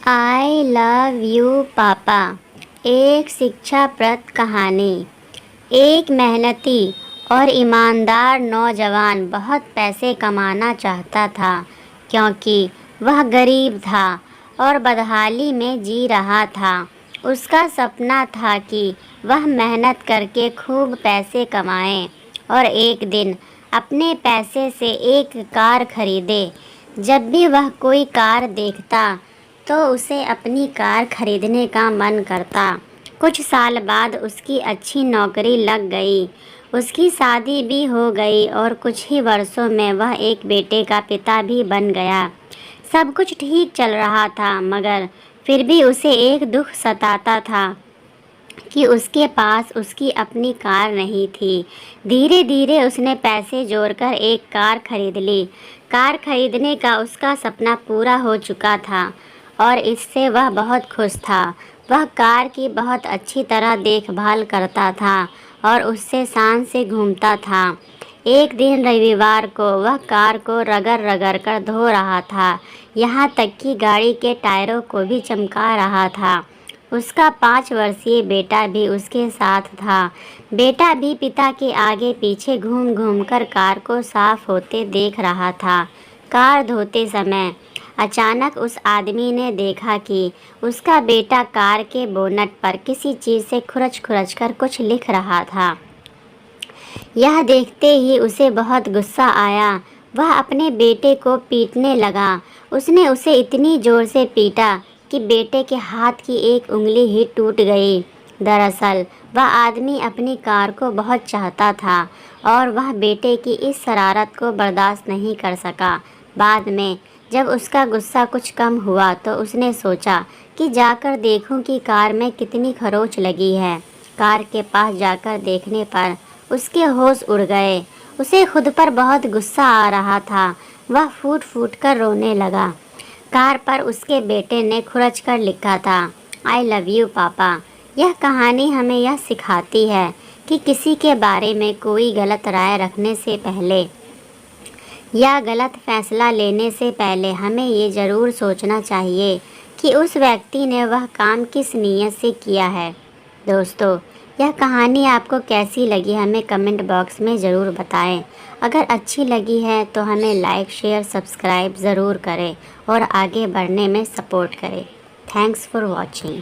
I love you पापा। एक शिक्षाप्रद कहानी। एक मेहनती और ईमानदार नौजवान बहुत पैसे कमाना चाहता था, क्योंकि वह गरीब था और बदहाली में जी रहा था। उसका सपना था कि वह मेहनत करके खूब पैसे कमाए और एक दिन अपने पैसे से एक कार खरीदे। जब भी वह कोई कार देखता तो उसे अपनी कार खरीदने का मन करता। कुछ साल बाद उसकी अच्छी नौकरी लग गई, उसकी शादी भी हो गई और कुछ ही वर्षों में वह एक बेटे का पिता भी बन गया। सब कुछ ठीक चल रहा था, मगर फिर भी उसे एक दुख सताता था कि उसके पास उसकी अपनी कार नहीं थी। धीरे धीरे उसने पैसे जोड़कर एक कार खरीद ली। कार खरीदने का उसका सपना पूरा हो चुका था और इससे वह बहुत खुश था। वह कार की बहुत अच्छी तरह देखभाल करता था और उससे शान से घूमता था। एक दिन रविवार को वह कार को रगड़ रगड़ कर धो रहा था, यहाँ तक कि गाड़ी के टायरों को भी चमका रहा था। उसका 5 वर्षीय बेटा भी उसके साथ था। बेटा भी पिता के आगे पीछे घूम घूम कर कार को साफ होते देख रहा था। कार धोते समय अचानक उस आदमी ने देखा कि उसका बेटा कार के बोनट पर किसी चीज़ से खुरच खुरच कर कुछ लिख रहा था। यह देखते ही उसे बहुत गुस्सा आया। वह अपने बेटे को पीटने लगा। उसने उसे इतनी ज़ोर से पीटा कि बेटे के हाथ की एक उंगली ही टूट गई। दरअसल वह आदमी अपनी कार को बहुत चाहता था और वह बेटे की इस शरारत को बर्दाश्त नहीं कर सका। बाद में जब उसका गुस्सा कुछ कम हुआ तो उसने सोचा कि जाकर देखूं कि कार में कितनी खरोंच लगी है। कार के पास जाकर देखने पर उसके होश उड़ गए। उसे खुद पर बहुत गुस्सा आ रहा था। वह फूट फूट कर रोने लगा। कार पर उसके बेटे ने खुरच कर लिखा था, आई लव यू पापा। यह कहानी हमें यह सिखाती है कि किसी के बारे में कोई गलत राय रखने से पहले या गलत फैसला लेने से पहले हमें ये ज़रूर सोचना चाहिए कि उस व्यक्ति ने वह काम किस नीयत से किया है। दोस्तों, यह कहानी आपको कैसी लगी हमें कमेंट बॉक्स में ज़रूर बताएं। अगर अच्छी लगी है तो हमें लाइक शेयर सब्सक्राइब ज़रूर करें और आगे बढ़ने में सपोर्ट करें। Thanks for watching.